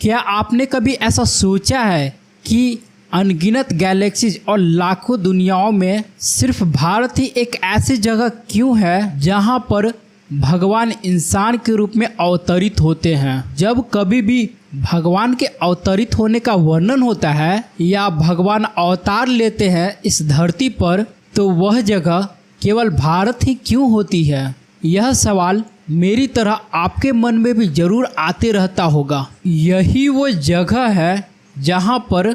क्या आपने कभी ऐसा सोचा है कि अनगिनत गैलेक्सीज और लाखों दुनियाओं में सिर्फ भारत ही एक ऐसी जगह क्यों है जहां पर भगवान इंसान के रूप में अवतरित होते हैं। जब कभी भी भगवान के अवतरित होने का वर्णन होता है या भगवान अवतार लेते हैं इस धरती पर, तो वह जगह केवल भारत ही क्यों होती है? यह सवाल मेरी तरह आपके मन में भी जरूर आते रहता होगा। यही वो जगह है जहां पर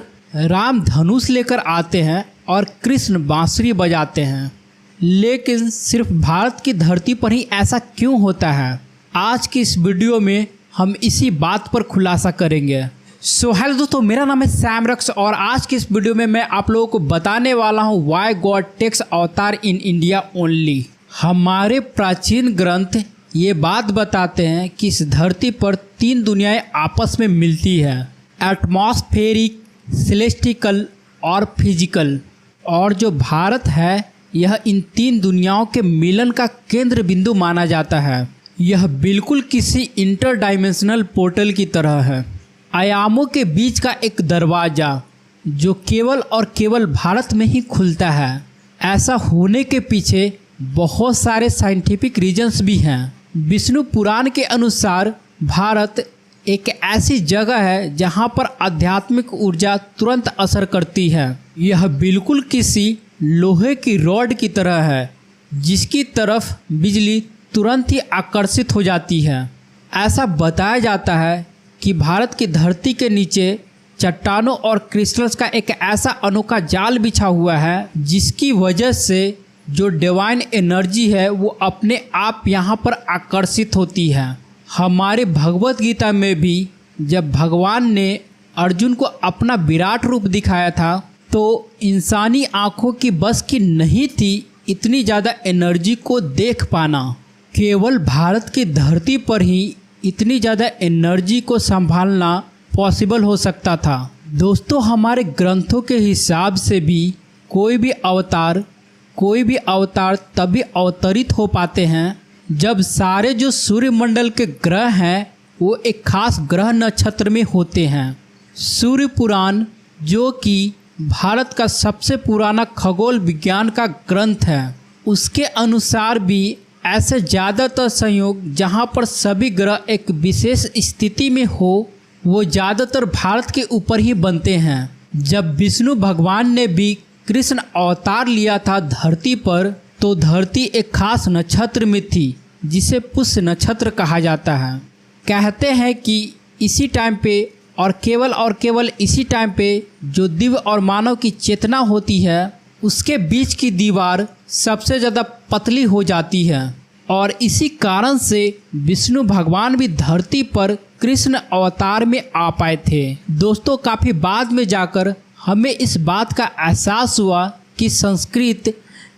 राम धनुष लेकर आते हैं और कृष्ण बांसुरी बजाते हैं। लेकिन सिर्फ भारत की धरती पर ही ऐसा क्यों होता है? आज की इस वीडियो में हम इसी बात पर खुलासा करेंगे। सो हेलो दोस्तों, मेरा नाम है सैम रक्स और आज की इस वीडियो में मैं आप लोगों को बताने वाला हूं व्हाई गॉड टेक्स अवतार इन इंडिया ओनली। हमारे प्राचीन ग्रंथ ये बात बताते हैं कि इस धरती पर 3 दुनियाएं आपस में मिलती है, एटमॉस्फेरिक, सेलेस्टिकल और फिजिकल। और जो भारत है यह इन 3 दुनियाओं के मिलन का केंद्र बिंदु माना जाता है। यह बिल्कुल किसी इंटर डायमेंशनल पोर्टल की तरह है, आयामों के बीच का एक दरवाज़ा जो केवल और केवल भारत में ही खुलता है। ऐसा होने के पीछे बहुत सारे साइंटिफिक रीजंस भी हैं। विष्णु पुराण के अनुसार भारत एक ऐसी जगह है जहां पर आध्यात्मिक ऊर्जा तुरंत असर करती है। यह बिल्कुल किसी लोहे की रॉड की तरह है जिसकी तरफ बिजली तुरंत ही आकर्षित हो जाती है। ऐसा बताया जाता है कि भारत की धरती के नीचे चट्टानों और क्रिस्टल्स का एक ऐसा अनोखा जाल बिछा हुआ है जिसकी वजह से जो डिवाइन एनर्जी है वो अपने आप यहाँ पर आकर्षित होती है। हमारे भगवत गीता में भी जब भगवान ने अर्जुन को अपना विराट रूप दिखाया था तो इंसानी आँखों की बस की नहीं थी इतनी ज़्यादा एनर्जी को देख पाना। केवल भारत की धरती पर ही इतनी ज़्यादा एनर्जी को संभालना पॉसिबल हो सकता था। दोस्तों, हमारे ग्रंथों के हिसाब से भी कोई भी अवतार तभी अवतरित हो पाते हैं जब सारे जो सूर्यमंडल के ग्रह हैं वो एक खास ग्रह नक्षत्र में होते हैं। सूर्य पुराण, जो कि भारत का सबसे पुराना खगोल विज्ञान का ग्रंथ है, उसके अनुसार भी ऐसे ज़्यादातर संयोग जहां पर सभी ग्रह एक विशेष स्थिति में हो वो ज़्यादातर भारत के ऊपर ही बनते हैं। जब विष्णु भगवान ने भी कृष्ण अवतार लिया था धरती पर, तो धरती एक खास नक्षत्र में थी जिसे पुष्य नक्षत्र कहा जाता है। कहते हैं कि इसी टाइम पे और केवल इसी टाइम पे जो दिव्य और मानव की चेतना होती है उसके बीच की दीवार सबसे ज़्यादा पतली हो जाती है और इसी कारण से विष्णु भगवान भी धरती पर कृष्ण अवतार में आ पाए थे। दोस्तों, काफ़ी बाद में जाकर हमें इस बात का एहसास हुआ कि संस्कृत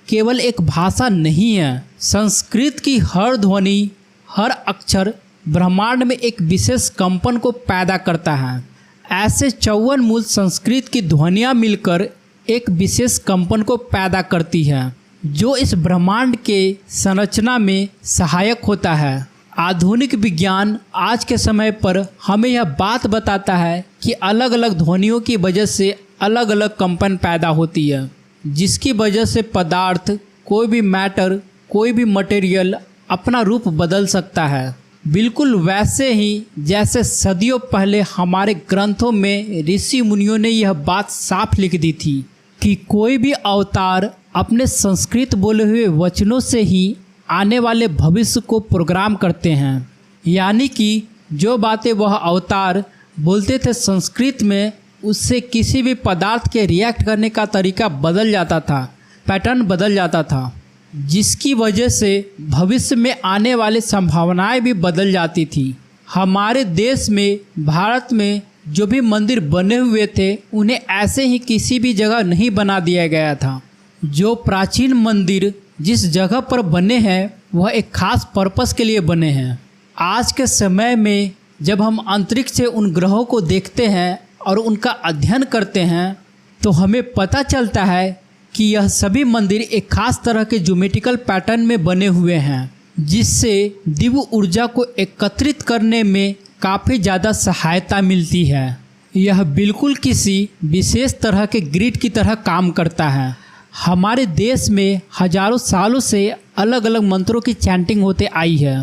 केवल एक भाषा नहीं है। संस्कृत की हर ध्वनि, हर अक्षर ब्रह्मांड में एक विशेष कंपन को पैदा करता है। ऐसे 54 मूल संस्कृत की ध्वनियाँ मिलकर एक विशेष कंपन को पैदा करती है जो इस ब्रह्मांड के संरचना में सहायक होता है। आधुनिक विज्ञान आज के समय पर हमें यह बात बताता है कि अलग अलग ध्वनियों की वजह से अलग अलग कंपन पैदा होती है, जिसकी वजह से पदार्थ, कोई भी मैटर, कोई भी मटेरियल अपना रूप बदल सकता है। बिल्कुल वैसे ही जैसे सदियों पहले हमारे ग्रंथों में ऋषि मुनियों ने यह बात साफ लिख दी थी कि कोई भी अवतार अपने संस्कृत बोले हुए वचनों से ही आने वाले भविष्य को प्रोग्राम करते हैं। यानी कि जो बातें वह अवतार बोलते थे संस्कृत में, उससे किसी भी पदार्थ के रिएक्ट करने का तरीका बदल जाता था, पैटर्न बदल जाता था, जिसकी वजह से भविष्य में आने वाली संभावनाएं भी बदल जाती थी। हमारे देश में, भारत में जो भी मंदिर बने हुए थे उन्हें ऐसे ही किसी भी जगह नहीं बना दिया गया था। जो प्राचीन मंदिर जिस जगह पर बने हैं वह एक खास पर्पस के लिए बने हैं। आज के समय में जब हम अंतरिक्ष से उन ग्रहों को देखते हैं और उनका अध्ययन करते हैं तो हमें पता चलता है कि यह सभी मंदिर एक खास तरह के ज्योमेट्रिकल पैटर्न में बने हुए हैं जिससे दिव्य ऊर्जा को एकत्रित करने में काफ़ी ज़्यादा सहायता मिलती है। यह बिल्कुल किसी विशेष तरह के ग्रिड की तरह काम करता है। हमारे देश में हजारों सालों से अलग अलग मंत्रों की चैंटिंग होते आई है।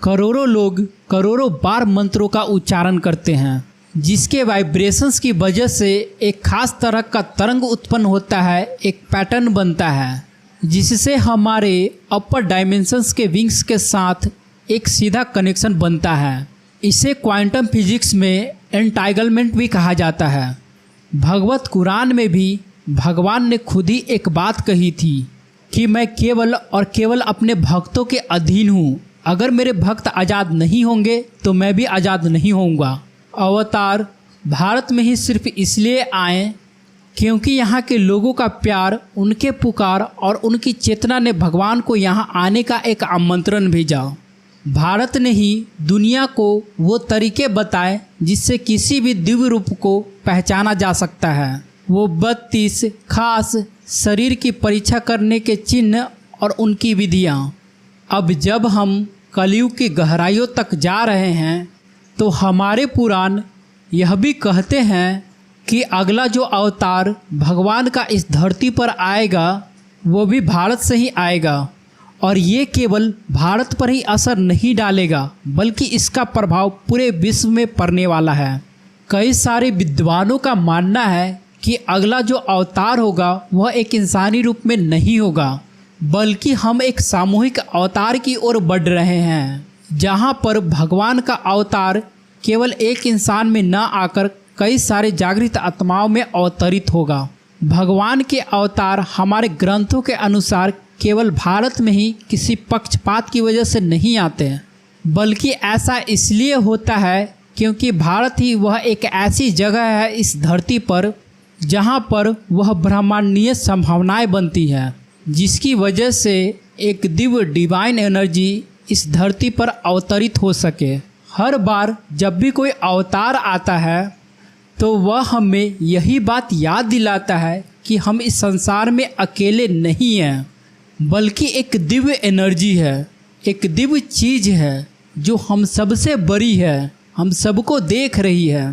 करोड़ों लोग करोड़ों बार मंत्रों का उच्चारण करते हैं, जिसके वाइब्रेशंस की वजह से एक खास तरह का तरंग उत्पन्न होता है, एक पैटर्न बनता है, जिससे हमारे अपर डायमेंशंस के विंग्स के साथ एक सीधा कनेक्शन बनता है। इसे क्वांटम फिजिक्स में एंटाइगलमेंट भी कहा जाता है। भगवत कुरान में भी भगवान ने खुद ही एक बात कही थी कि मैं केवल और केवल अपने भक्तों के अधीन हूँ। अगर मेरे भक्त आज़ाद नहीं होंगे तो मैं भी आज़ाद नहीं होऊंगा। अवतार भारत में ही सिर्फ इसलिए आए क्योंकि यहाँ के लोगों का प्यार, उनके पुकार और उनकी चेतना ने भगवान को यहाँ आने का एक आमंत्रण भेजा। भारत ने ही दुनिया को वो तरीके बताए जिससे किसी भी दिव्य रूप को पहचाना जा सकता है। वो 32 खास शरीर की परीक्षा करने के चिन्ह और उनकी विधियाँ। अब जब हम कलयुग की गहराइयों तक जा रहे हैं तो हमारे पुराण यह भी कहते हैं कि अगला जो अवतार भगवान का इस धरती पर आएगा वो भी भारत से ही आएगा, और ये केवल भारत पर ही असर नहीं डालेगा बल्कि इसका प्रभाव पूरे विश्व में पड़ने वाला है। कई सारे विद्वानों का मानना है कि अगला जो अवतार होगा वह एक इंसानी रूप में नहीं होगा, बल्कि हम एक सामूहिक अवतार की ओर बढ़ रहे हैं, जहाँ पर भगवान का अवतार केवल एक इंसान में न आकर कई सारे जागृत आत्माओं में अवतरित होगा। भगवान के अवतार हमारे ग्रंथों के अनुसार केवल भारत में ही किसी पक्षपात की वजह से नहीं आते हैं, बल्कि ऐसा इसलिए होता है क्योंकि भारत ही वह एक ऐसी जगह है इस धरती पर जहाँ पर वह ब्रह्मांडीय संभावनाएं बनती हैं, जिसकी वजह से एक दिव्य डिवाइन एनर्जी इस धरती पर अवतरित हो सके। हर बार जब भी कोई अवतार आता है तो वह हमें यही बात याद दिलाता है कि हम इस संसार में अकेले नहीं हैं, बल्कि एक दिव्य एनर्जी है, एक दिव्य चीज़ है जो हम सबसे बड़ी है, हम सबको देख रही है।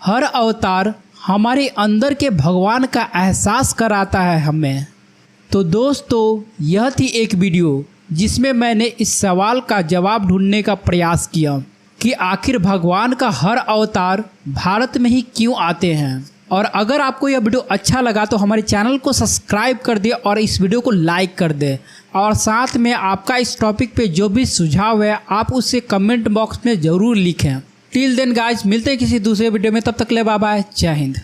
हर अवतार हमारे अंदर के भगवान का एहसास कराता है हमें। तो दोस्तों, यह थी एक वीडियो जिसमें मैंने इस सवाल का जवाब ढूंढने का प्रयास किया कि आखिर भगवान का हर अवतार भारत में ही क्यों आते हैं। और अगर आपको यह वीडियो अच्छा लगा तो हमारे चैनल को सब्सक्राइब कर दे और इस वीडियो को लाइक कर दे, और साथ में आपका इस टॉपिक पे जो भी सुझाव है आप उसे कमेंट बॉक्स में ज़रूर लिखें। टिल देन गाइज, मिलते हैं किसी दूसरे वीडियो में, तब तक ले बाय बाय, जय हिंद।